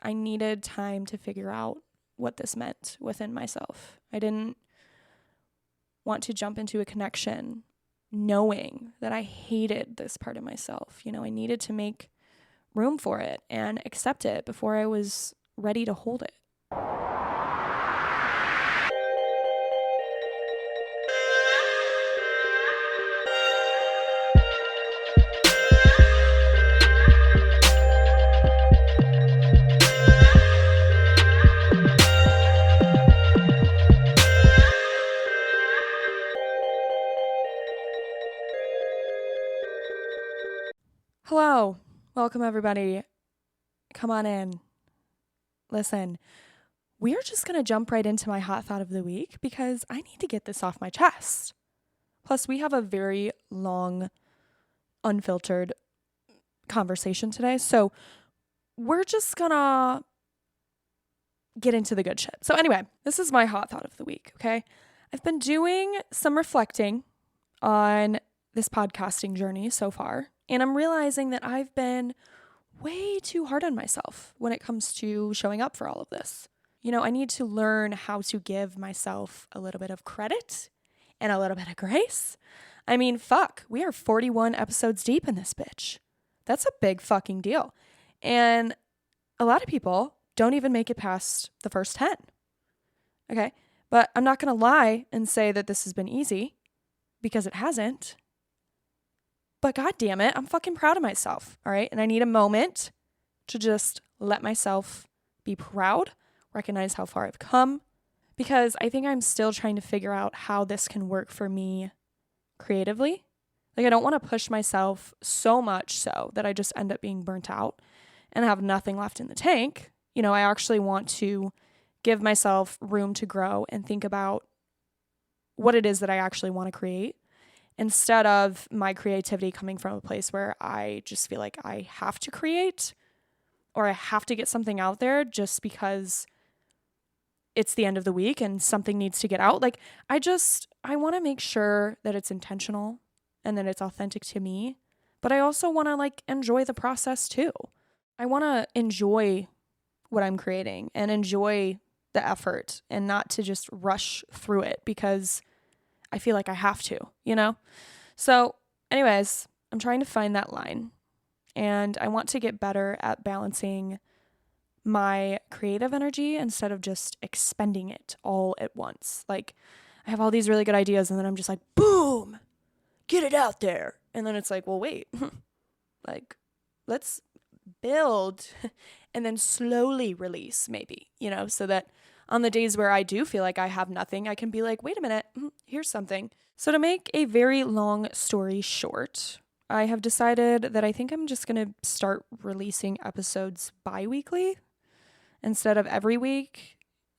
I needed time to figure out what this meant within myself. I didn't want to jump into a connection knowing that I hated this part of myself. I needed to make room for it and accept it before I was ready to hold it. Hello, welcome everybody. Come on in. Listen, we are just going to jump right into my hot thought of the week because I need to get this off my chest. Plus, we have a very long, unfiltered conversation today. So we're just going to get into the good shit. So anyway, this is my hot thought of the week, okay? I've been doing some reflecting on this podcasting journey so far, and I'm realizing that I've been way too hard on myself when it comes to showing up for all of this. I need to learn how to give myself a little bit of credit and a little bit of grace. I mean, fuck, we are 41 episodes deep in this bitch. That's a big fucking deal. And a lot of people don't even make it past the first 10. Okay? But I'm not going to lie and say that this has been easy because it hasn't. But God damn it, I'm fucking proud of myself, all right? And I need a moment to just let myself be proud, recognize how far I've come, because I think I'm still trying to figure out how this can work for me creatively. Like, I don't want to push myself so much so that I just end up being burnt out and have nothing left in the tank. I actually want to give myself room to grow and think about what it is that I actually want to create, instead of my creativity coming from a place where I just feel like I have to create or I have to get something out there just because it's the end of the week and something needs to get out. Like, I want to make sure that it's intentional and that it's authentic to me, but I also want to enjoy the process too. I want to enjoy what I'm creating and enjoy the effort and not to just rush through it because I feel like I have to, So anyways, I'm trying to find that line, and I want to get better at balancing my creative energy instead of just expending it all at once. Like, I have all these really good ideas and then I'm just like, boom, get it out there. And then it's like, well, wait, let's build and then slowly release maybe, so that on the days where I do feel like I have nothing, I can be like, wait a minute, here's something. So to make a very long story short, I have decided that I think I'm just going to start releasing episodes bi-weekly instead of every week.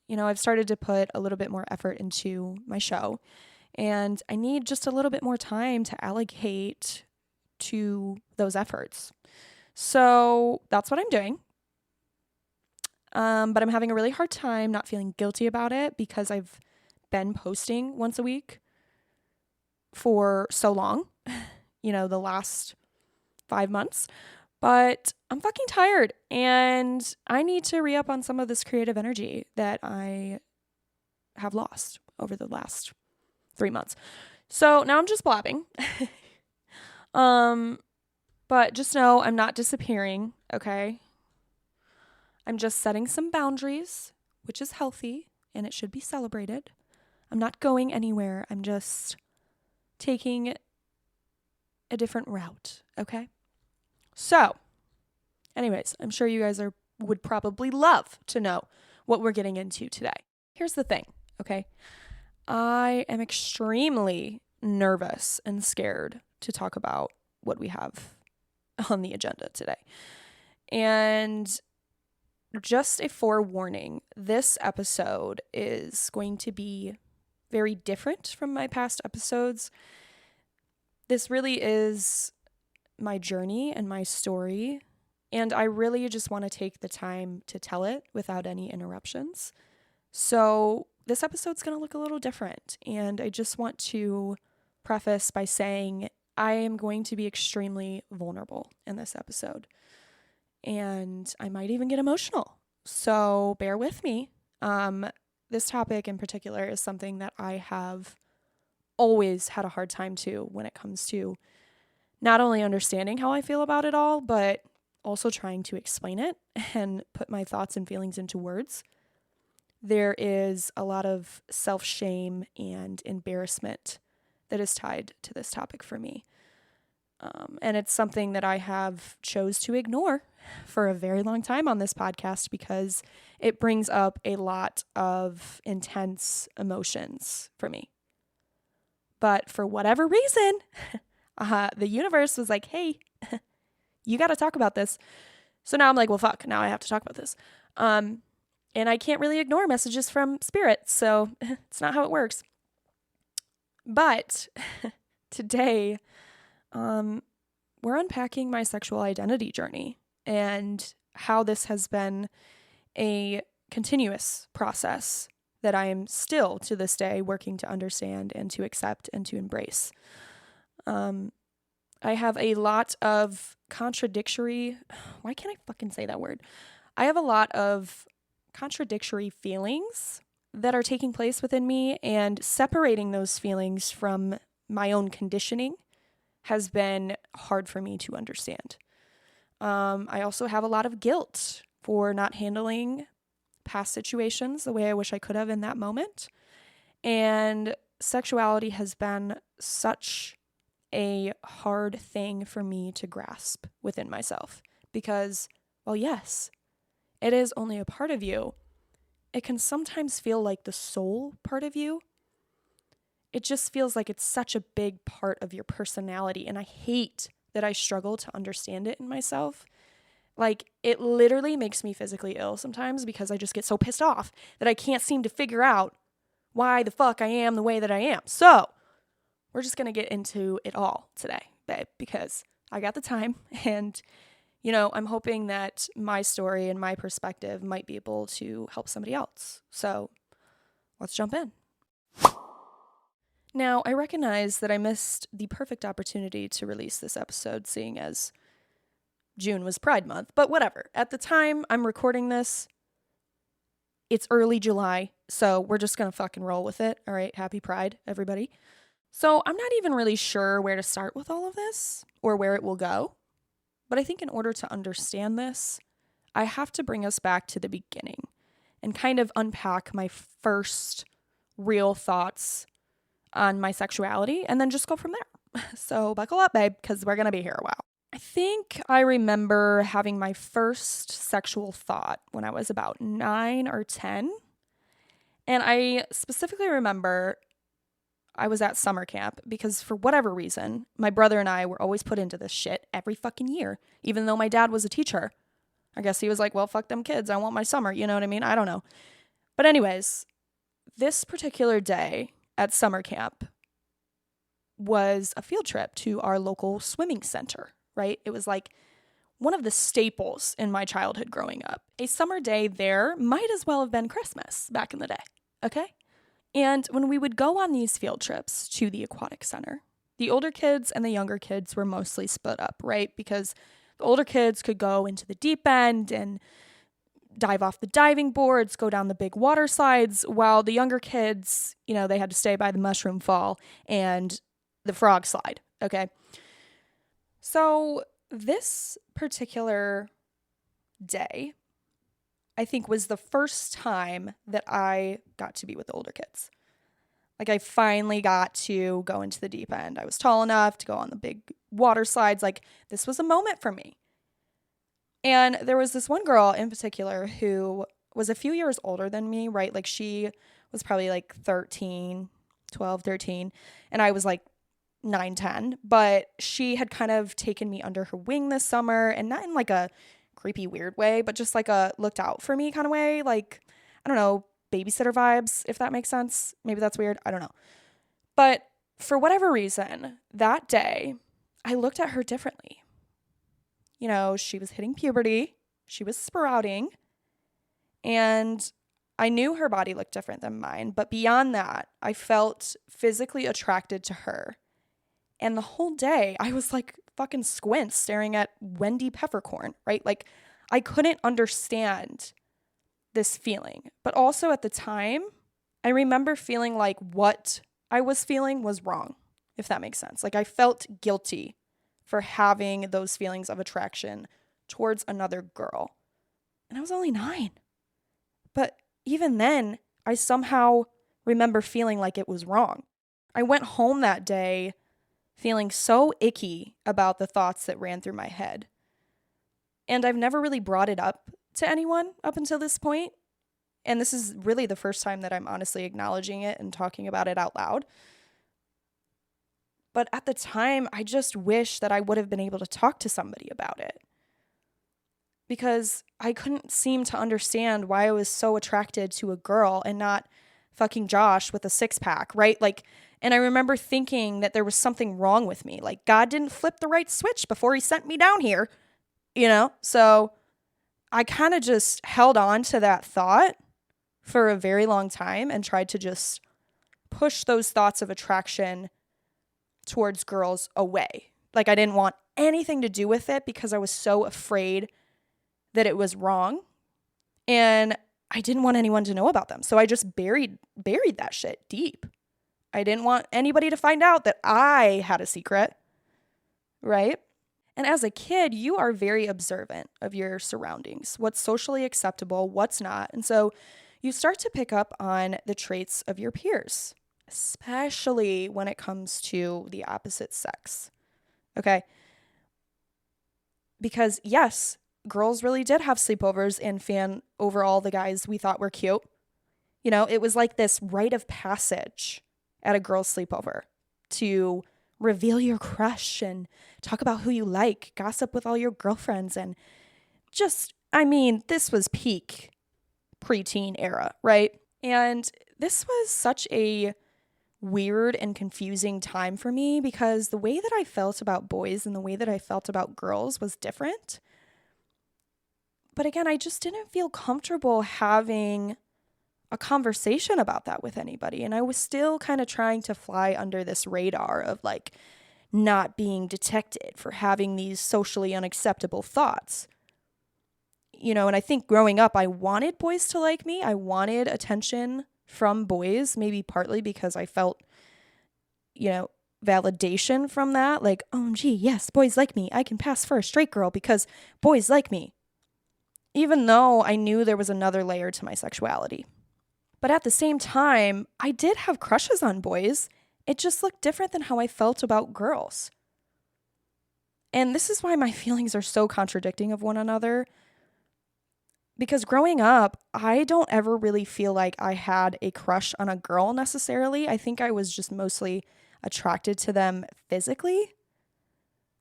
I've started to put a little bit more effort into my show, and I need just a little bit more time to allocate to those efforts. So that's what I'm doing. But I'm having a really hard time not feeling guilty about it because I've been posting once a week for so long, the last 5 months. But I'm fucking tired and I need to re-up on some of this creative energy that I have lost over the last 3 months. So now I'm just blabbing. But just know I'm not disappearing, okay? I'm just setting some boundaries, which is healthy, and it should be celebrated. I'm not going anywhere. I'm just taking a different route, okay? So, anyways, I'm sure you guys would probably love to know what we're getting into today. Here's the thing, okay? I am extremely nervous and scared to talk about what we have on the agenda today. And just a forewarning, this episode is going to be very different from my past episodes. This really is my journey and my story, and I really just want to take the time to tell it without any interruptions. So this episode's going to look a little different, and I just want to preface by saying I am going to be extremely vulnerable in this episode. And I might even get emotional, So bear with me. This topic in particular is something that I have always had a hard time to when it comes to not only understanding how I feel about it all, but also trying to explain it and put my thoughts and feelings into words. There is a lot of self-shame and embarrassment that is tied to this topic for me. And it's something that I have chose to ignore for a very long time on this podcast because it brings up a lot of intense emotions for me. But for whatever reason, the universe was like, hey, you got to talk about this. So now I'm like, well, fuck, now I have to talk about this. And I can't really ignore messages from spirit, so it's not how it works. But today, we're unpacking my sexual identity journey and how this has been a continuous process that I am still to this day working to understand and to accept and to embrace. I have a lot of why can't I fucking say that word? I have a lot of contradictory feelings that are taking place within me, and separating those feelings from my own conditioning has been hard for me to understand. I also have a lot of guilt for not handling past situations the way I wish I could have in that moment. And sexuality has been such a hard thing for me to grasp within myself because, well, yes, it is only a part of you. It can sometimes feel like the soul part of you. It just feels like it's such a big part of your personality, and I hate that I struggle to understand it in myself. Like, it literally makes me physically ill sometimes because I just get so pissed off that I can't seem to figure out why the fuck I am the way that I am. So, we're just going to get into it all today, babe, because I got the time, and, I'm hoping that my story and my perspective might be able to help somebody else. So, let's jump in. Now, I recognize that I missed the perfect opportunity to release this episode, seeing as June was Pride Month, but whatever. At the time I'm recording this, it's early July, so we're just gonna fucking roll with it. All right, happy Pride, everybody. So I'm not even really sure where to start with all of this or where it will go, but I think in order to understand this, I have to bring us back to the beginning and kind of unpack my first real thoughts on my sexuality and then just go from there. So buckle up, babe, because we're gonna be here a while. I think I remember having my first sexual thought when I was about 9 or 10. And I specifically remember I was at summer camp because for whatever reason, my brother and I were always put into this shit every fucking year, even though my dad was a teacher. I guess he was like, well, fuck them kids. I want my summer. You know what I mean? I don't know. But anyways, this particular day at summer camp was a field trip to our local swimming center, right? It was like one of the staples in my childhood growing up. A summer day there might as well have been Christmas back in the day, okay? And when we would go on these field trips to the aquatic center, the older kids and the younger kids were mostly split up, right? Because the older kids could go into the deep end and dive off the diving boards, go down the big water slides, while the younger kids, they had to stay by the mushroom fall and the frog slide, okay? So this particular day, I think, was the first time that I got to be with the older kids. Like, I finally got to go into the deep end. I was tall enough to go on the big water slides. Like, this was a moment for me. And there was this one girl in particular who was a few years older than me, right? Like, she was probably like 12, 13, and I was like 9, 10. But she had kind of taken me under her wing this summer, and not in like a creepy, weird way, but just like a looked out for me kind of way. Like, I don't know, babysitter vibes, if that makes sense. Maybe that's weird. I don't know. But for whatever reason, that day, I looked at her differently. She was hitting puberty, she was sprouting, and I knew her body looked different than mine. But beyond that, I felt physically attracted to her. And the whole day, I was like fucking squint staring at Wendy Peppercorn, right? Like, I couldn't understand this feeling. But also at the time, I remember feeling like what I was feeling was wrong, if that makes sense. Like I felt guilty for having those feelings of attraction towards another girl. And I was only 9. But even then, I somehow remember feeling like it was wrong. I went home that day feeling so icky about the thoughts that ran through my head. And I've never really brought it up to anyone up until this point. And this is really the first time that I'm honestly acknowledging it and talking about it out loud. But at the time, I just wish that I would have been able to talk to somebody about it. Because I couldn't seem to understand why I was so attracted to a girl and not fucking Josh with a 6-pack, right? Like, and I remember thinking that there was something wrong with me. Like, God didn't flip the right switch before he sent me down here, you know? So I kind of just held on to that thought for a very long time and tried to just push those thoughts of attraction towards girls away. Like, I didn't want anything to do with it because I was so afraid that it was wrong. And I didn't want anyone to know about them. So I just buried that shit deep. I didn't want anybody to find out that I had a secret, right? And as a kid, you are very observant of your surroundings, what's socially acceptable, what's not. And so you start to pick up on the traits of your peers, especially when it comes to the opposite sex, okay? Because yes, girls really did have sleepovers and fan over all the guys we thought were cute. You know, it was like this rite of passage at a girl's sleepover to reveal your crush and talk about who you like, gossip with all your girlfriends, and just, I mean, this was peak preteen era, right? And this was such a weird and confusing time for me because the way that I felt about boys and the way that I felt about girls was different. But again, I just didn't feel comfortable having a conversation about that with anybody. And I was still kind of trying to fly under this radar of like not being detected for having these socially unacceptable thoughts. You know, and I think growing up, I wanted boys to like me. I wanted attention from boys, maybe partly because I felt, you know, validation from that. Like, oh, gee, yes, boys like me. I can pass for a straight girl because boys like me. Even though I knew there was another layer to my sexuality. But at the same time, I did have crushes on boys. It just looked different than how I felt about girls. And this is why my feelings are so contradicting of one another. Because growing up, I don't ever really feel like I had a crush on a girl necessarily. I think I was just mostly attracted to them physically.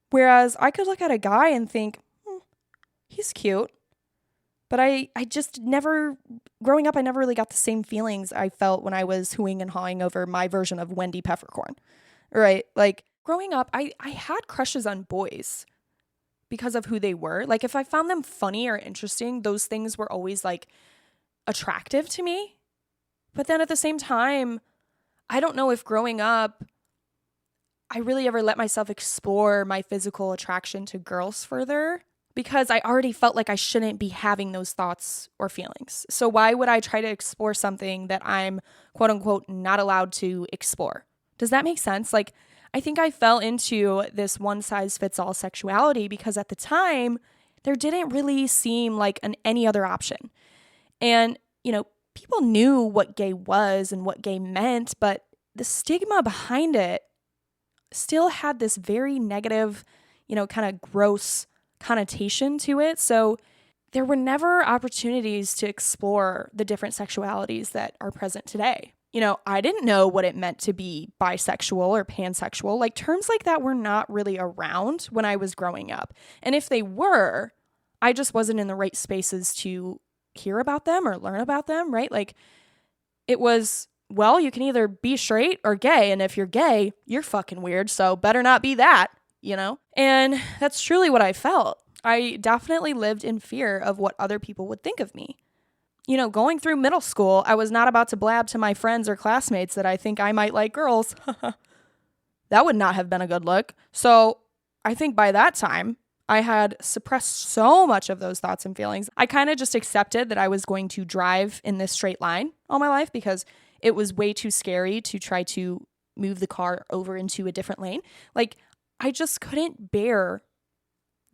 Whereas I could look at a guy and think, he's cute. But I just never, growing up, I never really got the same feelings I felt when I was hooing and hawing over my version of Wendy Peppercorn, right? Like, growing up, I had crushes on boys because of who they were. Like, if I found them funny or interesting, those things were always, like, attractive to me. But then at the same time, I don't know if growing up, I really ever let myself explore my physical attraction to girls further. Because I already felt like I shouldn't be having those thoughts or feelings. So why would I try to explore something that I'm, quote unquote, not allowed to explore? Does that make sense? Like, I think I fell into this one-size-fits-all sexuality because at the time, there didn't really seem like any other option. And, you know, people knew what gay was and what gay meant, but the stigma behind it still had this very negative, you know, kind of gross connotation to it. So there were never opportunities to explore the different sexualities that are present today. You know, I didn't know what it meant to be bisexual or pansexual. Like, terms like that were not really around when I was growing up. And if they were, I just wasn't in the right spaces to hear about them or learn about them, right? Like, it was, well, you can either be straight or gay. And if you're gay, you're fucking weird. So better not be that. You know? And that's truly what I felt. I definitely lived in fear of what other people would think of me. You know, going through middle school, I was not about to blab to my friends or classmates that I think I might like girls. That would not have been a good look. So I think by that time, I had suppressed so much of those thoughts and feelings. I kind of just accepted that I was going to drive in this straight line all my life because it was way too scary to try to move the car over into a different lane. Like, I just couldn't bear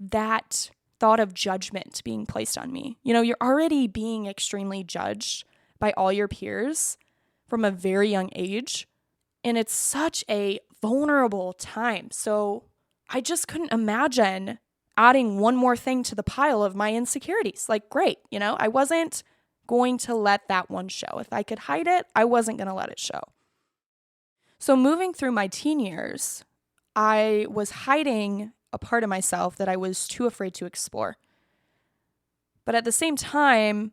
that thought of judgment being placed on me. You know, you're already being extremely judged by all your peers from a very young age, and it's such a vulnerable time. So I just couldn't imagine adding one more thing to the pile of my insecurities. Like, great, you know, I wasn't going to let that one show. If I could hide it, I wasn't going to let it show. So moving through my teen years, I was hiding a part of myself that I was too afraid to explore. But at the same time,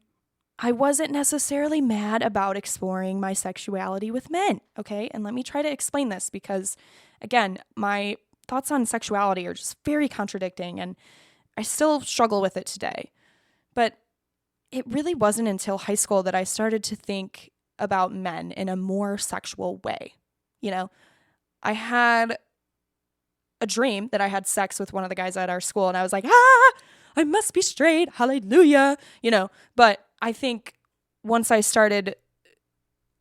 I wasn't necessarily mad about exploring my sexuality with men, okay? And let me try to explain this because, again, my thoughts on sexuality are just very contradicting and I still struggle with it today. But it really wasn't until high school that I started to think about men in a more sexual way. You know, I had a dream that I had sex with one of the guys at our school and I was like, I must be straight, hallelujah, you know. But I think once I started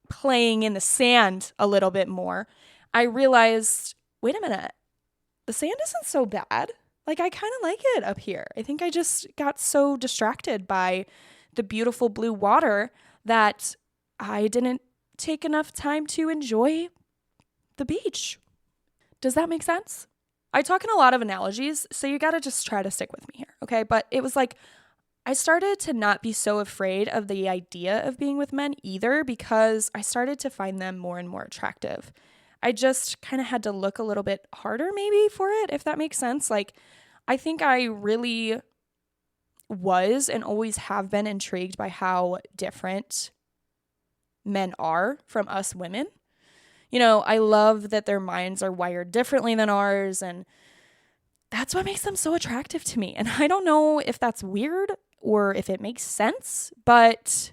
playing in the sand a little bit more, I realized, wait a minute, the sand isn't so bad. Like, I kind of like it up here. I think I just got so distracted by the beautiful blue water that I didn't take enough time to enjoy the beach. Does that make sense? I talk in a lot of analogies, so you got to just try to stick with me here, okay? But it was like, I started to not be so afraid of the idea of being with men either because I started to find them more and more attractive. I just kind of had to look a little bit harder maybe for it, if that makes sense. Like, I think I really was and always have been intrigued by how different men are from us women. You know, I love that their minds are wired differently than ours, and that's what makes them so attractive to me. And I don't know if that's weird or if it makes sense, but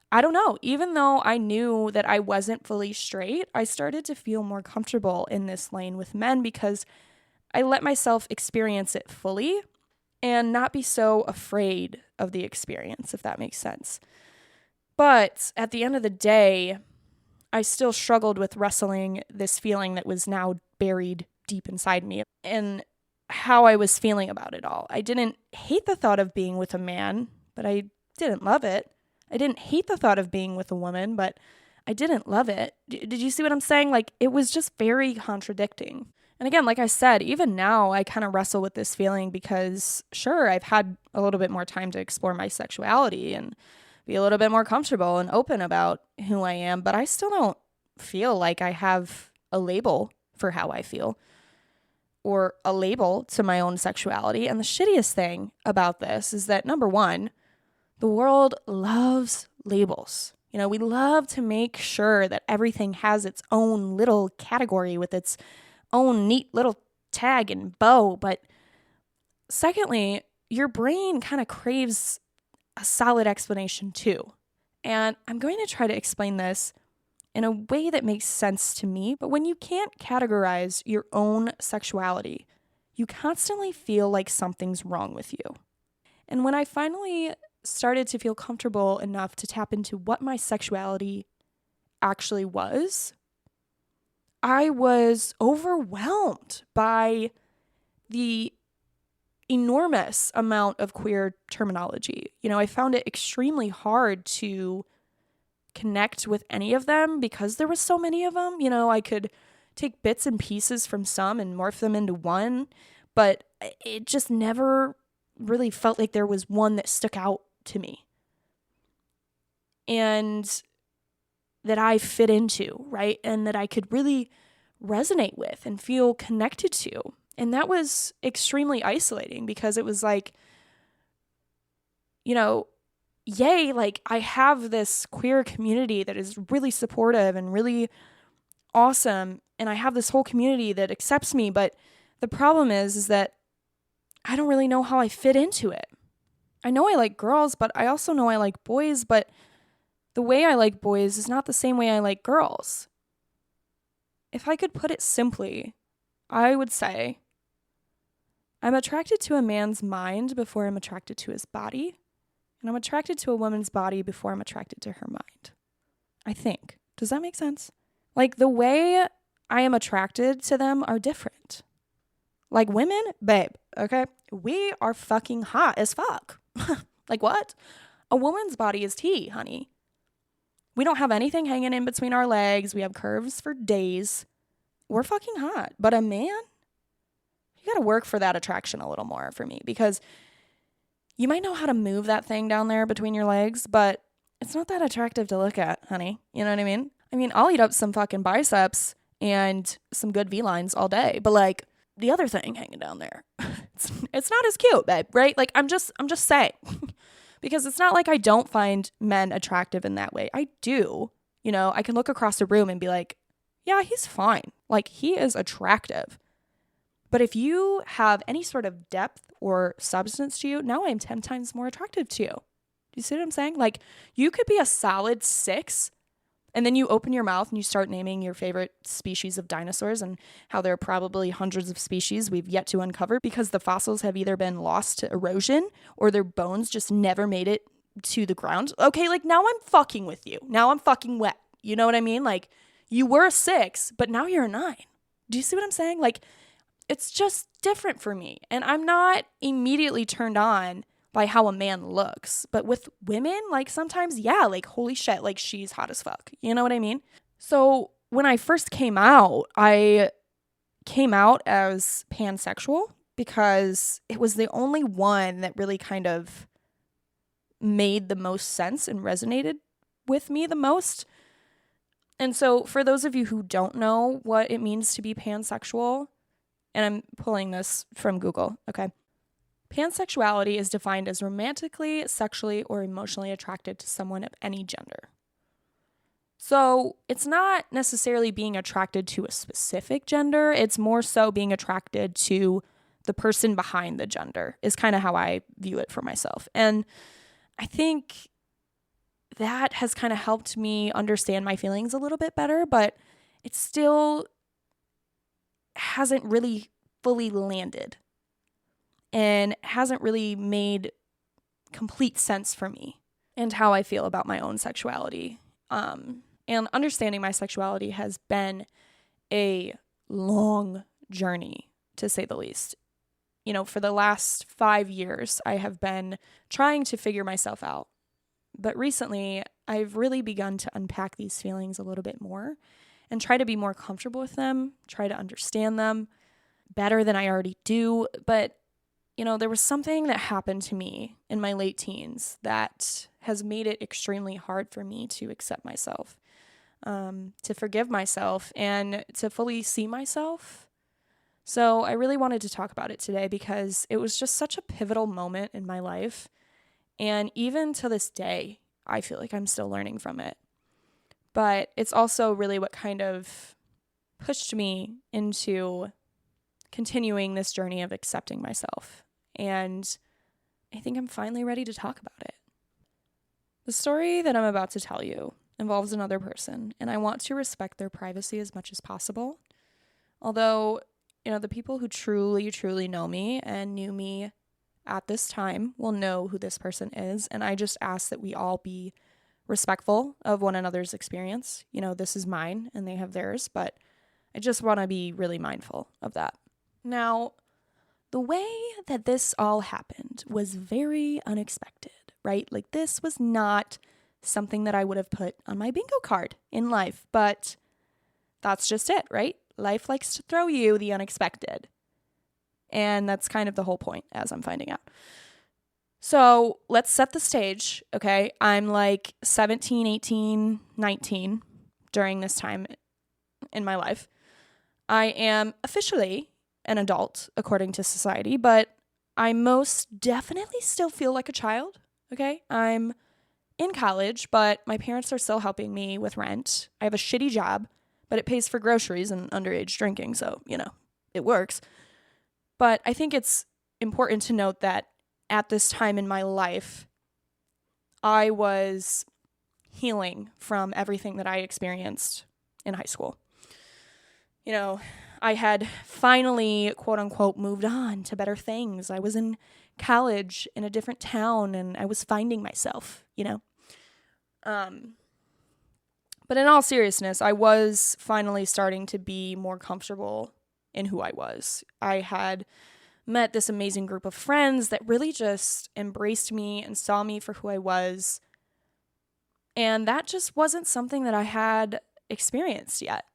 I don't know. Even though I knew that I wasn't fully straight, I started to feel more comfortable in this lane with men because I let myself experience it fully and not be so afraid of the experience, if that makes sense. But at the end of the day, I still struggled with wrestling this feeling that was now buried deep inside me and how I was feeling about it all. I didn't hate the thought of being with a man, but I didn't love it. I didn't hate the thought of being with a woman, but I didn't love it. Did you see what I'm saying? Like, it was just very contradicting. And again, like I said, even now I kind of wrestle with this feeling because, sure, I've had a little bit more time to explore my sexuality and be a little bit more comfortable and open about who I am, but I still don't feel like I have a label for how I feel or a label to my own sexuality. And the shittiest thing about this is that, number one, the world loves labels. You know, we love to make sure that everything has its own little category with its own neat little tag and bow. But secondly, your brain kind of craves a solid explanation too. And I'm going to try to explain this in a way that makes sense to me. But when you can't categorize your own sexuality, you constantly feel like something's wrong with you. And when I finally started to feel comfortable enough to tap into what my sexuality actually was, I was overwhelmed by the enormous amount of queer terminology. You know, I found it extremely hard to connect with any of them because there was so many of them. You know, I could take bits and pieces from some and morph them into one, but it just never really felt like there was one that stuck out to me and that I fit into, right? And that I could really resonate with and feel connected to. And that was extremely isolating because it was like, you know, yay, like I have this queer community that is really supportive and really awesome. And I have this whole community that accepts me. But the problem is that I don't really know how I fit into it. I know I like girls, but I also know I like boys. But the way I like boys is not the same way I like girls. If I could put it simply, I would say I'm attracted to a man's mind before I'm attracted to his body. And I'm attracted to a woman's body before I'm attracted to her mind. I think. Does that make sense? Like, the way I am attracted to them are different. Like, women, babe, okay? We are fucking hot as fuck. Like, what? A woman's body is tea, honey. We don't have anything hanging in between our legs. We have curves for days. We're fucking hot. But a man, you got to work for that attraction a little more for me, because you might know how to move that thing down there between your legs, but it's not that attractive to look at, honey. You know what I mean? I mean, I'll eat up some fucking biceps and some good V-lines all day, but like the other thing hanging down there, it's not as cute, babe, right? Like I'm just saying. Because it's not like I don't find men attractive in that way. I do. You know, I can look across the room and be like, yeah, he's fine. Like, he is attractive. But if you have any sort of depth or substance to you, now I'm 10 times more attractive to you. Do you see what I'm saying? Like, you could be a solid 6, and then you open your mouth and you start naming your favorite species of dinosaurs and how there are probably hundreds of species we've yet to uncover because the fossils have either been lost to erosion or their bones just never made it to the ground. Okay, like, now I'm fucking with you. Now I'm fucking wet. You know what I mean? Like, you were a 6, but now you're a 9. Do you see what I'm saying? Like, it's just different for me. And I'm not immediately turned on by how a man looks. But with women, like, sometimes, yeah, like, holy shit, like, she's hot as fuck. You know what I mean? So when I first came out, I came out as pansexual because it was the only one that really kind of made the most sense and resonated with me the most. And so for those of you who don't know what it means to be pansexual, and I'm pulling this from Google, okay? Pansexuality is defined as romantically, sexually, or emotionally attracted to someone of any gender. So it's not necessarily being attracted to a specific gender. It's more so being attracted to the person behind the gender is kind of how I view it for myself. And I think that has kind of helped me understand my feelings a little bit better, but it still hasn't really fully landed and hasn't really made complete sense for me and how I feel about my own sexuality. And understanding my sexuality has been a long journey, to say the least. You know, for the last 5 years, I have been trying to figure myself out. But recently, I've really begun to unpack these feelings a little bit more and try to be more comfortable with them, try to understand them better than I already do. But, you know, there was something that happened to me in my late teens that has made it extremely hard for me to accept myself, to forgive myself, and to fully see myself. So I really wanted to talk about it today because it was just such a pivotal moment in my life. And even to this day, I feel like I'm still learning from it. But it's also really what kind of pushed me into continuing this journey of accepting myself. And I think I'm finally ready to talk about it. The story that I'm about to tell you involves another person, and I want to respect their privacy as much as possible. Although, you know, the people who truly, truly know me and knew me at this time will know who this person is. And I just ask that we all be respectful of one another's experience. You know, this is mine and they have theirs, but I just want to be really mindful of that. Now, the way that this all happened was very unexpected, right? Like, this was not something that I would have put on my bingo card in life, but that's just it, right? Life likes to throw you the unexpected. And that's kind of the whole point, as I'm finding out. So let's set the stage, okay? I'm like 17, 18, 19 during this time in my life. I am officially an adult, according to society, but I most definitely still feel like a child, okay? I'm in college, but my parents are still helping me with rent. I have a shitty job, but it pays for groceries and underage drinking, so, you know, it works. But I think it's important to note that at this time in my life, I was healing from everything that I experienced in high school. You know, I had finally, quote unquote, moved on to better things. I was in college in a different town and I was finding myself, But in all seriousness, I was finally starting to be more comfortable in who I was. I had met this amazing group of friends that really just embraced me and saw me for who I was. And that just wasn't something that I had experienced yet.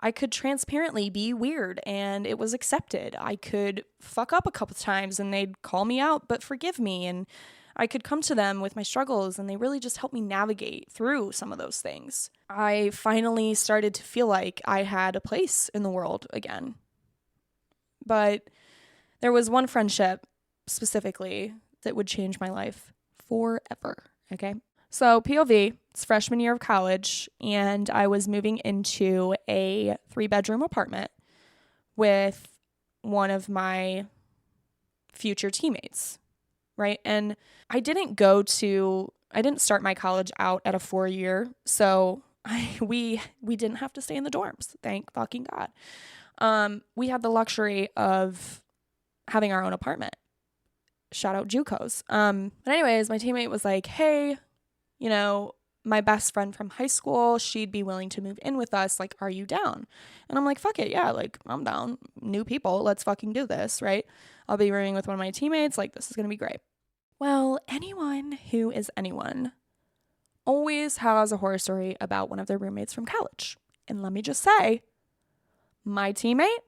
I could transparently be weird and it was accepted. I could fuck up a couple times and they'd call me out but forgive me. And I could come to them with my struggles and they really just helped me navigate through some of those things. I finally started to feel like I had a place in the world again. But there was one friendship specifically that would change my life forever, okay? So POV, it's freshman year of college, and I was moving into a 3-bedroom apartment with one of my future teammates, right? And I didn't start my college out at a 4-year, so we didn't have to stay in the dorms, thank fucking God. We had the luxury of having our own apartment. Shout out JUCOs. But anyways, my teammate was like, hey, my best friend from high school, she'd be willing to move in with us. Like, are you down? And I'm like, fuck it. Yeah, like, I'm down. New people. Let's fucking do this, right? I'll be rooming with one of my teammates. Like, this is going to be great. Well, anyone who is anyone always has a horror story about one of their roommates from college. And let me just say, my teammate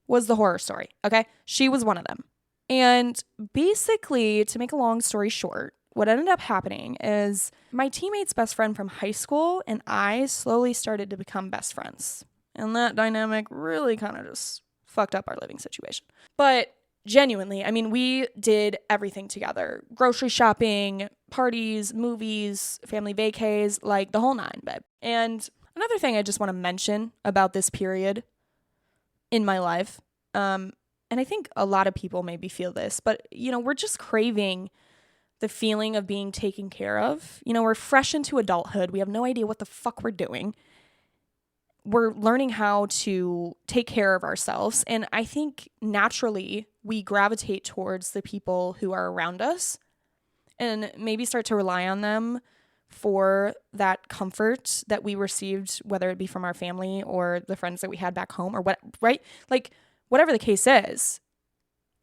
was the horror story, okay? She was one of them. And basically, to make a long story short, what ended up happening is my teammate's best friend from high school and I slowly started to become best friends. And that dynamic really kind of just fucked up our living situation. But genuinely, I mean, we did everything together. Grocery shopping, parties, movies, family vacays, like the whole nine, babe. And another thing I just want to mention about this period in my life, and I think a lot of people maybe feel this, but, we're just craving the feeling of being taken care of. We're fresh into adulthood. We have no idea what the fuck we're doing. We're learning how to take care of ourselves. And I think naturally we gravitate towards the people who are around us and maybe start to rely on them for that comfort that we received, whether it be from our family or the friends that we had back home or what, right? Like, whatever the case is.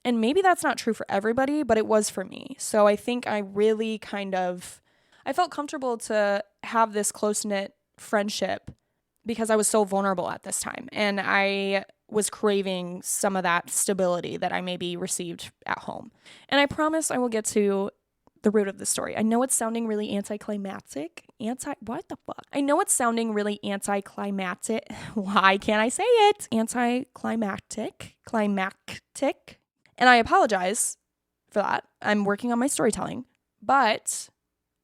And maybe that's not true for everybody, but it was for me. So I think I really I felt comfortable to have this close-knit friendship because I was so vulnerable at this time. And I was craving some of that stability that I maybe received at home. And I promise I will get to the root of the story. I know it's sounding really anticlimactic. What the fuck? I know it's sounding really anticlimactic. Why can't I say it? Climactic. And I apologize for that. I'm working on my storytelling, but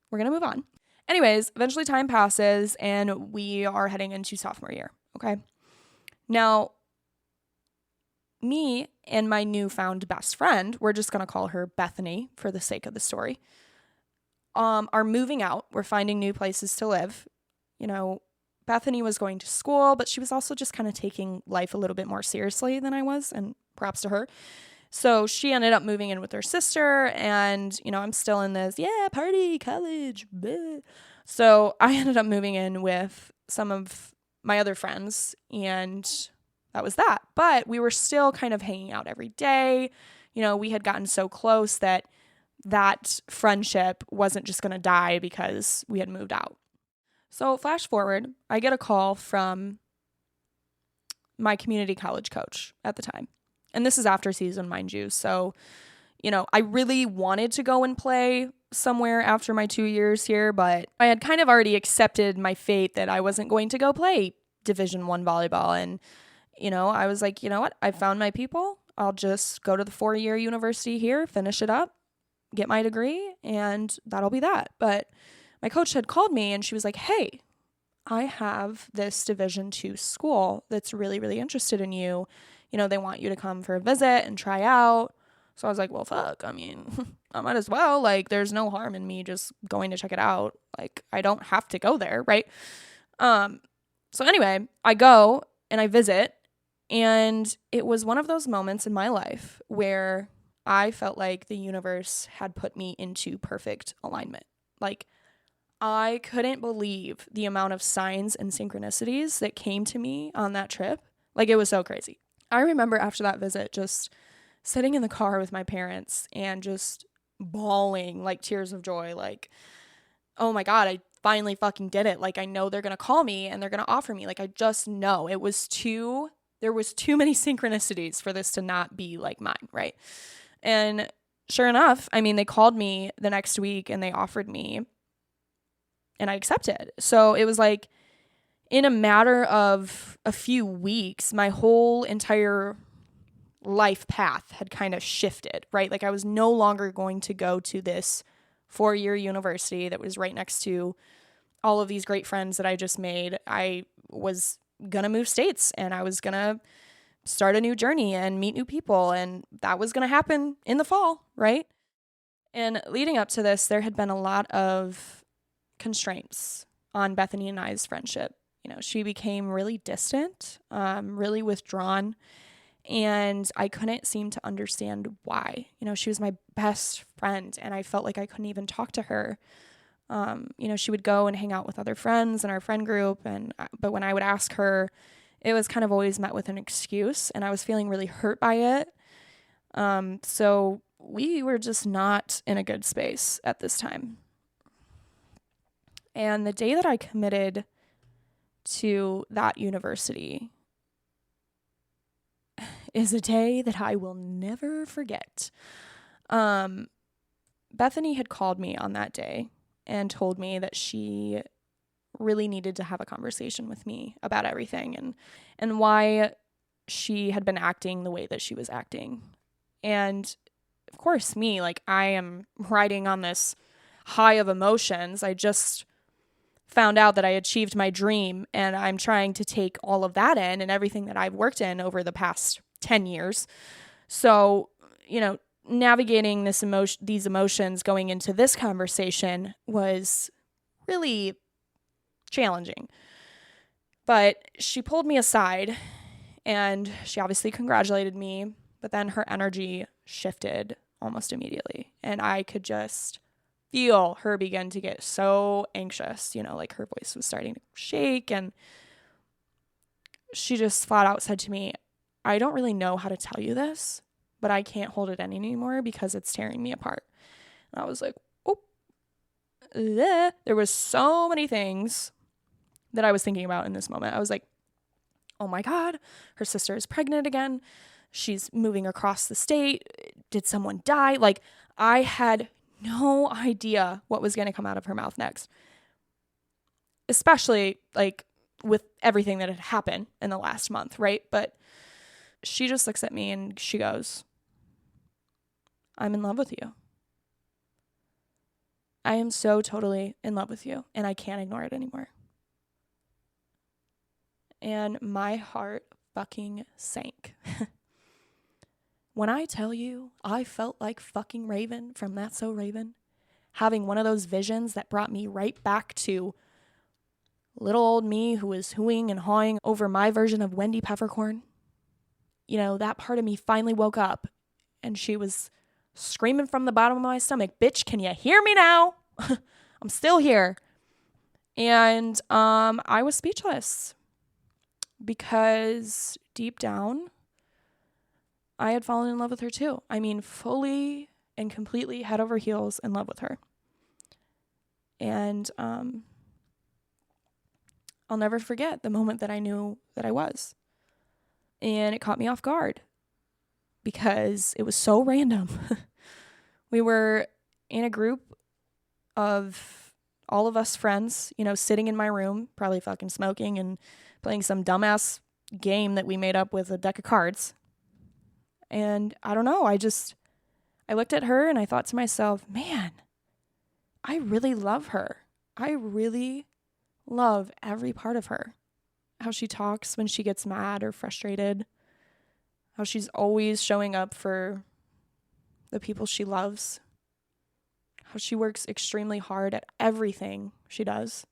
we're going to move on. Anyways, eventually time passes and we are heading into sophomore year. Okay. Now, me and my newfound best friend, we're just going to call her Bethany for the sake of the story, are moving out. We're finding new places to live. Bethany was going to school, but she was also just kind of taking life a little bit more seriously than I was, and props to her. So she ended up moving in with her sister, and, I'm still in this, party, college, bleh. So I ended up moving in with some of my other friends, and that was that. But we were still kind of hanging out every day. We had gotten so close that friendship wasn't just going to die because we had moved out. So flash forward, I get a call from my community college coach at the time. And this is after season, mind you. So, I really wanted to go and play somewhere after my 2 years here, but I had kind of already accepted my fate that I wasn't going to go play Division I volleyball. And, I was like, you know what? I found my people. I'll just go to the 4-year university here, finish it up, get my degree, and that'll be that. But my coach had called me and she was like, hey, I have this Division II school that's really, really interested in you. They want you to come for a visit and try out. So I was like, well, fuck. I mean, I might as well. Like, there's no harm in me just going to check it out. Like, I don't have to go there, right? So anyway, I go and I visit, And it was one of those moments in my life where I felt like the universe had put me into perfect alignment. Like, I couldn't believe the amount of signs and synchronicities that came to me on that trip. Like, it was so crazy. I remember after that visit just sitting in the car with my parents and just bawling like tears of joy. Like, oh my God, I finally fucking did it. Like, I know they're going to call me and they're going to offer me. Like, I just know there was too many synchronicities for this to not be like mine, right? And sure enough, I mean, they called me the next week and they offered me and I accepted. So it was like in a matter of a few weeks, my whole entire life path had kind of shifted, right? Like, I was no longer going to go to this 4-year university that was right next to all of these great friends that I just made. I was going to move states and I was going to start a new journey and meet new people. And that was going to happen in the fall, right? And leading up to this, there had been a lot of constraints on Bethany and I's friendship. You know, she became really distant, really withdrawn, and I couldn't seem to understand why. You know, she was my best friend, and I felt like I couldn't even talk to her. You know, she would go and hang out with other friends in our friend group, but when I would ask her, it was kind of always met with an excuse, and I was feeling really hurt by it. So we were just not in a good space at this time. And the day that I committed to that university is a day that I will never forget. Bethany had called me on that day and told me that she really needed to have a conversation with me about everything and why she had been acting the way that she was acting. And of course, me, like, I am riding on this high of emotions. I just found out that I achieved my dream, and I'm trying to take all of that in and everything that I've worked in over the past 10 years. So, you know, navigating these emotions going into this conversation was really challenging. But she pulled me aside and she obviously congratulated me, but then her energy shifted almost immediately. And I could just feel her begin to get so anxious, you know, like her voice was starting to shake. And she just flat out said to me, I don't really know how to tell you this, but I can't hold it in anymore because it's tearing me apart. And I was like, oh, bleh. There was so many things that I was thinking about in this moment. I was like, oh my God, her sister is pregnant again. She's moving across the state. Did someone die? Like, I had no idea what was going to come out of her mouth next. Especially, like, with everything that had happened in the last month, right? But she just looks at me and she goes, I'm in love with you. I am so totally in love with you, and I can't ignore it anymore. And my heart fucking sank. When I tell you, I felt like fucking Raven from That's So Raven, having one of those visions that brought me right back to little old me who was hooing and hawing over my version of Wendy Peppercorn. You know, that part of me finally woke up and she was screaming from the bottom of my stomach, bitch, can you hear me now? I'm still here. And I was speechless because deep down, I had fallen in love with her too. I mean, fully and completely head over heels in love with her. And I'll never forget the moment that I knew that I was. And it caught me off guard because it was so random. We were in a group of all of us friends, you know, sitting in my room, probably fucking smoking and playing some dumbass game that we made up with a deck of cards. And I don't know, I looked at her and I thought to myself, man, I really love her. I really love every part of her. How she talks when she gets mad or frustrated. How she's always showing up for the people she loves. How she works extremely hard at everything she does.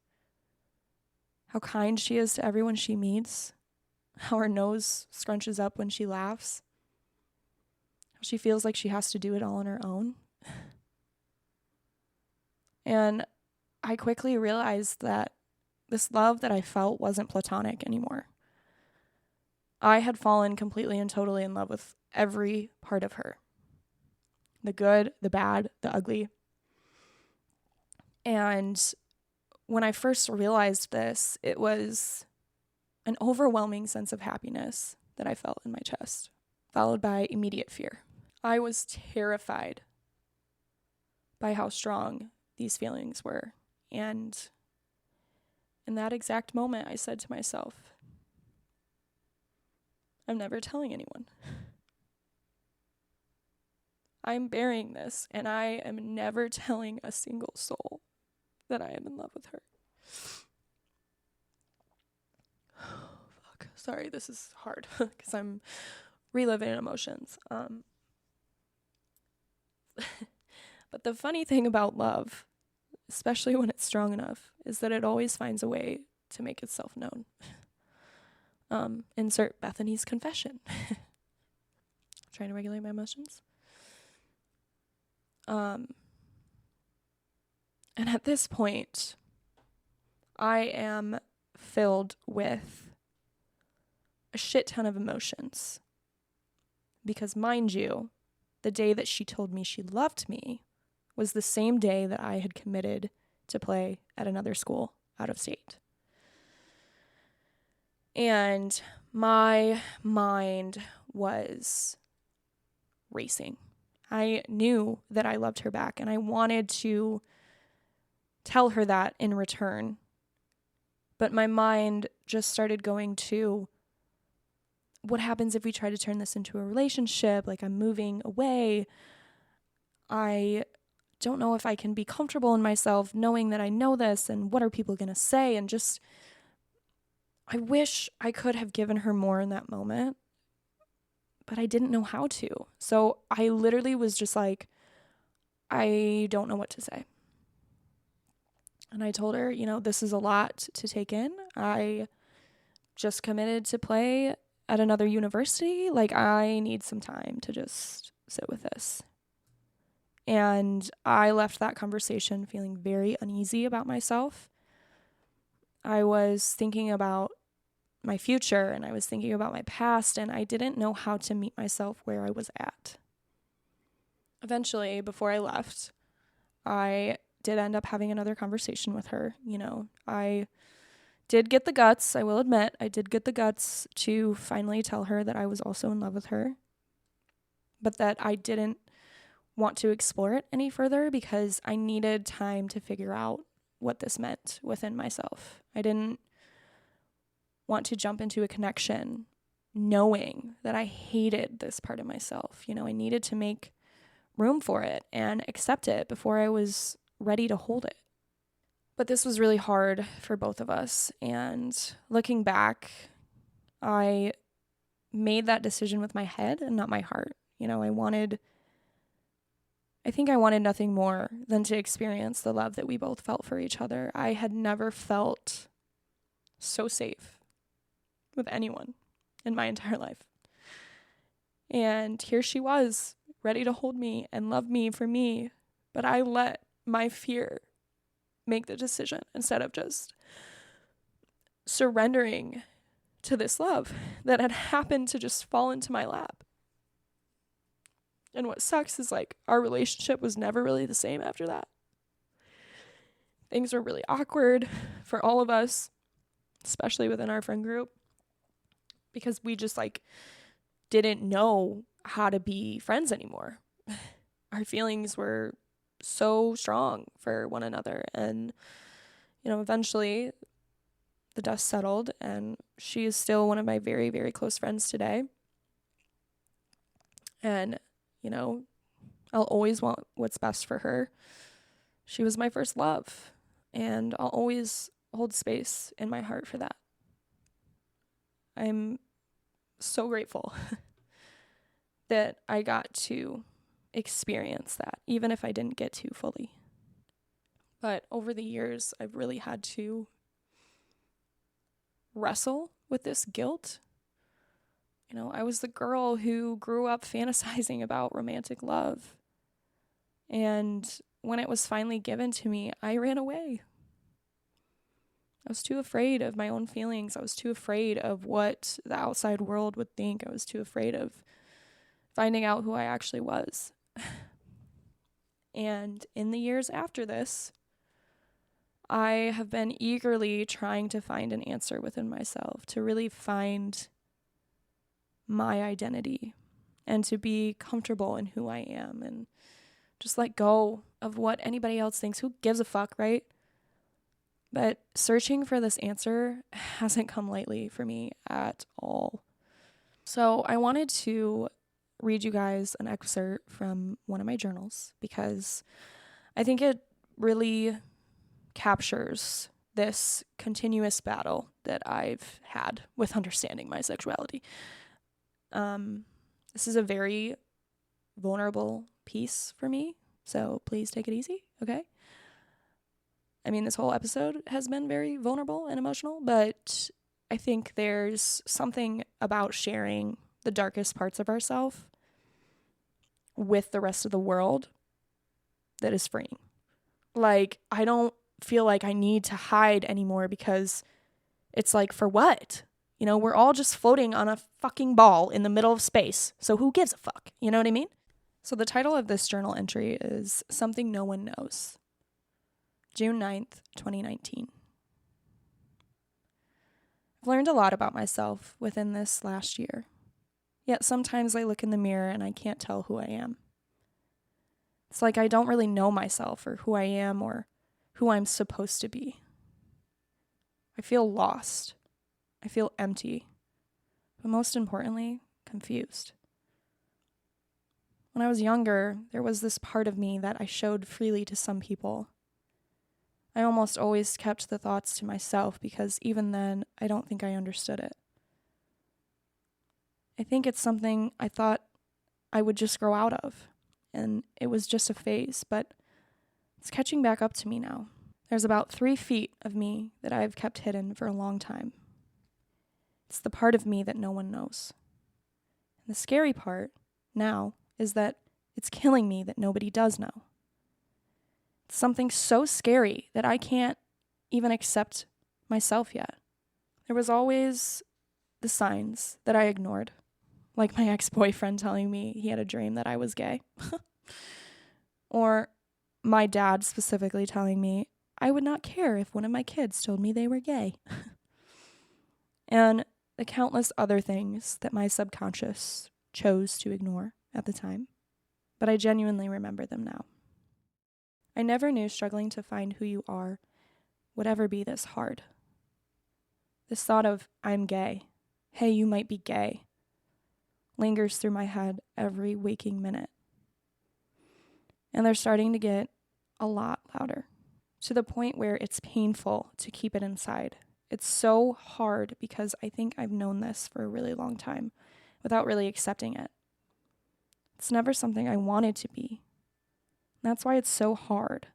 How kind she is to everyone she meets. how her nose scrunches up when she laughs, how she feels like she has to do it all on her own. And I quickly realized that this love that I felt wasn't platonic anymore. I had fallen completely and totally in love with every part of her. The good, the bad, the ugly. And when I first realized this, it was an overwhelming sense of happiness that I felt in my chest, followed by immediate fear. I was terrified by how strong these feelings were. And in that exact moment, I said to myself, I'm never telling anyone. I'm burying this, and I am never telling a single soul that I am in love with her. Fuck. Sorry, this is hard because I'm reliving emotions. But the funny thing about love, especially when it's strong enough, is that it always finds a way to make itself known. Insert Bethany's confession. Trying to regulate my emotions. And at this point, I am filled with a shit ton of emotions. Because mind you, the day that she told me she loved me was the same day that I had committed to play at another school out of state. And my mind was racing. I knew that I loved her back, and I wanted to tell her that in return. But my mind just started going to, what happens if we try to turn this into a relationship? Like, I'm moving away. I don't know if I can be comfortable in myself knowing that I know this, and what are people going to say? And just, I wish I could have given her more in that moment, but I didn't know how to. So I literally was just like, I don't know what to say. And I told her, this is a lot to take in. I just committed to play at another university. Like, I need some time to just sit with this. And I left that conversation feeling very uneasy about myself. I was thinking about my future, and I was thinking about my past, and I didn't know how to meet myself where I was at. Eventually, before I left, I did end up having another conversation with her. I did get the guts, I will admit, I did get the guts to finally tell her that I was also in love with her, but that I didn't want to explore it any further because I needed time to figure out what this meant within myself. I didn't want to jump into a connection knowing that I hated this part of myself. I needed to make room for it and accept it before I was ready to hold it. But this was really hard for both of us. And looking back, I made that decision with my head and not my heart. I think I wanted nothing more than to experience the love that we both felt for each other. I had never felt so safe with anyone in my entire life. And here she was, ready to hold me and love me for me. But I let my fear make the decision instead of just surrendering to this love that had happened to just fall into my lap. And what sucks is our relationship was never really the same after that. Things were really awkward for all of us, especially within our friend group, because we just didn't know how to be friends anymore. Our feelings were so strong for one another, and eventually the dust settled, and she is still one of my very, very close friends today. And I'll always want what's best for her. She was my first love, and I'll always hold space in my heart for that. I'm so grateful that I got to experience that, even if I didn't get to fully. But over the years, I've really had to wrestle with this guilt I was the girl who grew up fantasizing about romantic love. And when it was finally given to me, I ran away. I was too afraid of my own feelings. I was too afraid of what the outside world would think. I was too afraid of finding out who I actually was. And in the years after this, I have been eagerly trying to find an answer within myself, to really find my identity and to be comfortable in who I am and just let go of what anybody else thinks. Who gives a fuck, right? But searching for this answer hasn't come lightly for me at all. So I wanted to read you guys an excerpt from one of my journals because I think it really captures this continuous battle that I've had with understanding my sexuality. This is a very vulnerable piece for me, so please take it easy, okay? I mean, this whole episode has been very vulnerable and emotional, but I think there's something about sharing the darkest parts of ourselves with the rest of the world that is freeing. Like, I don't feel like I need to hide anymore because it's like, for what? We're all just floating on a fucking ball in the middle of space, so who gives a fuck? You know what I mean? So the title of this journal entry is Something No One Knows. June 9th, 2019. I've learned a lot about myself within this last year. Yet sometimes I look in the mirror and I can't tell who I am. It's like I don't really know myself or who I am or who I'm supposed to be. I feel lost. I feel empty. But most importantly, confused. When I was younger, there was this part of me that I showed freely to some people. I almost always kept the thoughts to myself because even then, I don't think I understood it. I think it's something I thought I would just grow out of, and it was just a phase, but it's catching back up to me now. There's about 3 feet of me that I've kept hidden for a long time. It's the part of me that no one knows. And the scary part now is that it's killing me that nobody does know. It's something so scary that I can't even accept myself yet. There was always the signs that I ignored, like my ex-boyfriend telling me he had a dream that I was gay. Or my dad specifically telling me I would not care if one of my kids told me they were gay. And the countless other things that my subconscious chose to ignore at the time. But I genuinely remember them now. I never knew struggling to find who you are would ever be this hard. This thought of, I'm gay, hey, you might be gay, lingers through my head every waking minute. And they're starting to get a lot louder, to the point where it's painful to keep it inside. It's so hard because I think I've known this for a really long time without really accepting it. It's never something I wanted to be. That's why it's so hard,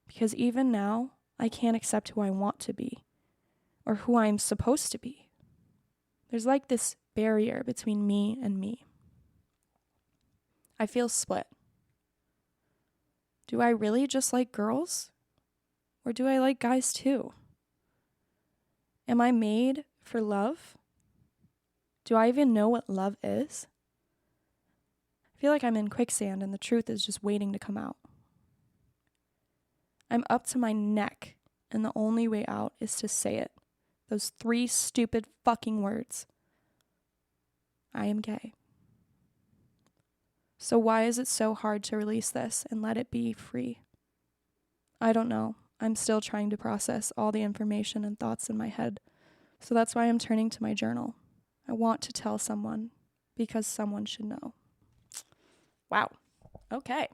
because even now, I can't accept who I want to be or who I'm supposed to be. There's like this barrier between me and me. I feel split. Do I really just like girls? Or do I like guys too? Am I made for love? Do I even know what love is? I feel like I'm in quicksand and the truth is just waiting to come out. I'm up to my neck, and the only way out is to say it. Those 3 stupid fucking words. I am gay. So why is it so hard to release this and let it be free? I don't know. I'm still trying to process all the information and thoughts in my head. So that's why I'm turning to my journal. I want to tell someone because someone should know. Wow. Okay.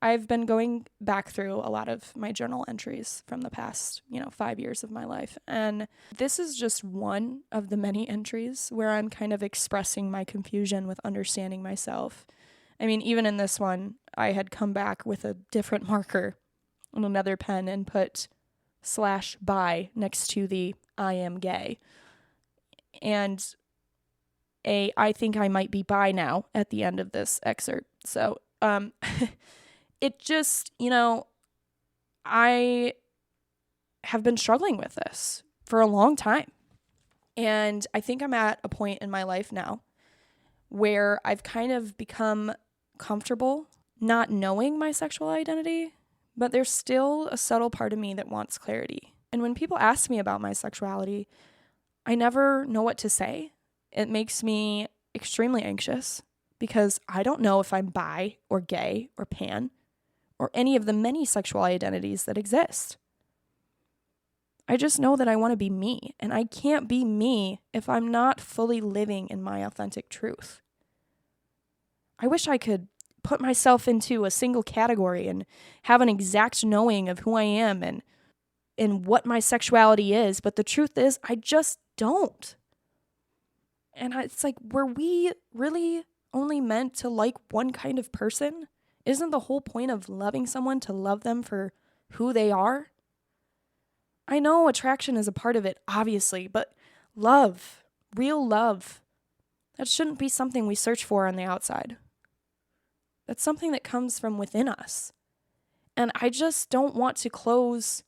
I've been going back through a lot of my journal entries from the past, 5 years of my life. And this is just one of the many entries where I'm kind of expressing my confusion with understanding myself. I mean, even in this one, I had come back with a different marker and another pen and put /by next to the I am gay. and I think I might be bi now at the end of this excerpt. So, it just, I have been struggling with this for a long time. And I think I'm at a point in my life now where I've kind of become comfortable not knowing my sexual identity, but there's still a subtle part of me that wants clarity. And when people ask me about my sexuality, I never know what to say. It makes me extremely anxious because I don't know if I'm bi or gay or pan or any of the many sexual identities that exist. I just know that I want to be me, and I can't be me if I'm not fully living in my authentic truth. I wish I could put myself into a single category and have an exact knowing of who I am and what my sexuality is, but the truth is I just don't. And it's like, were we really only meant to like one kind of person? Isn't the whole point of loving someone to love them for who they are? I know attraction is a part of it, obviously, but love, real love, that shouldn't be something we search for on the outside. That's something that comes from within us. And I just don't want to close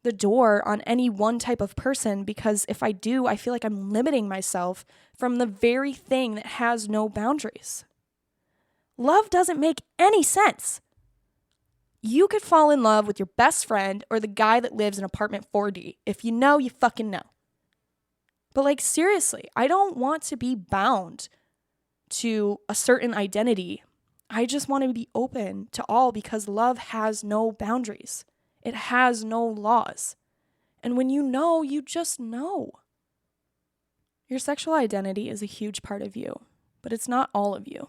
the door on any one type of person, because if I do, I feel like I'm limiting myself from the very thing that has no boundaries. Love doesn't make any sense. You could fall in love with your best friend or the guy that lives in apartment 4D. If you know, you fucking know. But seriously, I don't want to be bound to a certain identity. I just want to be open to all, because love has no boundaries. It has no laws. And when you know, you just know. Your sexual identity is a huge part of you, but it's not all of you.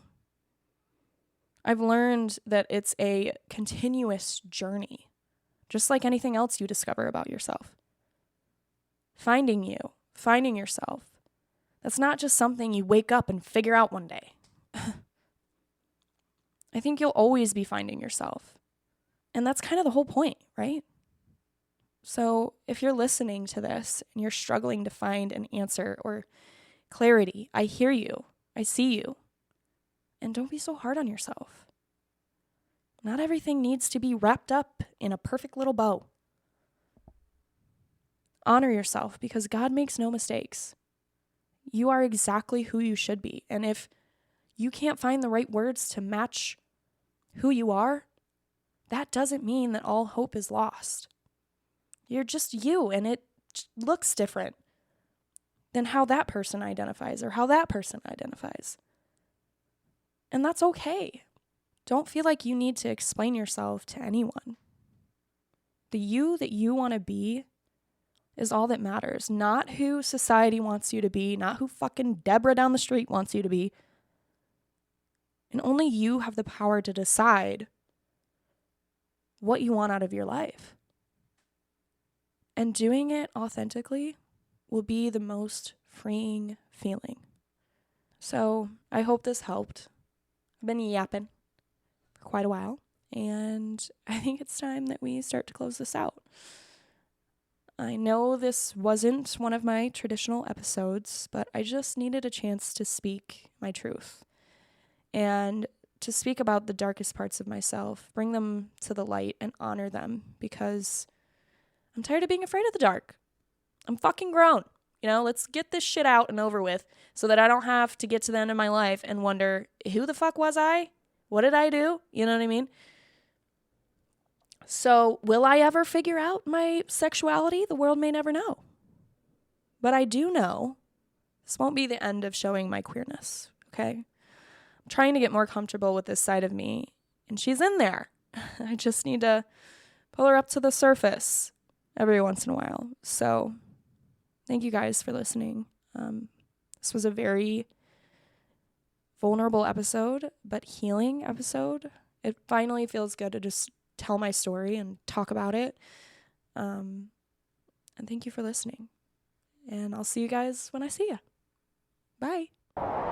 I've learned that it's a continuous journey, just like anything else you discover about yourself. Finding you, finding yourself, that's not just something you wake up and figure out one day. I think you'll always be finding yourself. And that's kind of the whole point, right? So if you're listening to this and you're struggling to find an answer or clarity, I hear you. I see you. And don't be so hard on yourself. Not everything needs to be wrapped up in a perfect little bow. Honor yourself, because God makes no mistakes. You are exactly who you should be. And if you can't find the right words to match who you are, that doesn't mean that all hope is lost. You're just you, and it looks different than how that person identifies or how that person identifies. And that's okay. Don't feel like you need to explain yourself to anyone. The you that you want to be is all that matters, not who society wants you to be, not who fucking Deborah down the street wants you to be. And only you have the power to decide what you want out of your life. And doing it authentically will be the most freeing feeling. So I hope this helped. I've been yapping for quite a while, and I think it's time that we start to close this out. I know this wasn't one of my traditional episodes, but I just needed a chance to speak my truth and to speak about the darkest parts of myself, bring them to the light and honor them, because I'm tired of being afraid of the dark. I'm fucking grown. Let's get this shit out and over with so that I don't have to get to the end of my life and wonder, who the fuck was I? What did I do? You know what I mean? So will I ever figure out my sexuality? The world may never know. But I do know this won't be the end of showing my queerness, okay? I'm trying to get more comfortable with this side of me, and she's in there. I just need to pull her up to the surface every once in a while. So thank you guys for listening. This was a very vulnerable episode, but healing episode. It finally feels good to just tell my story and talk about it. And thank you for listening. And I'll see you guys when I see you. Bye.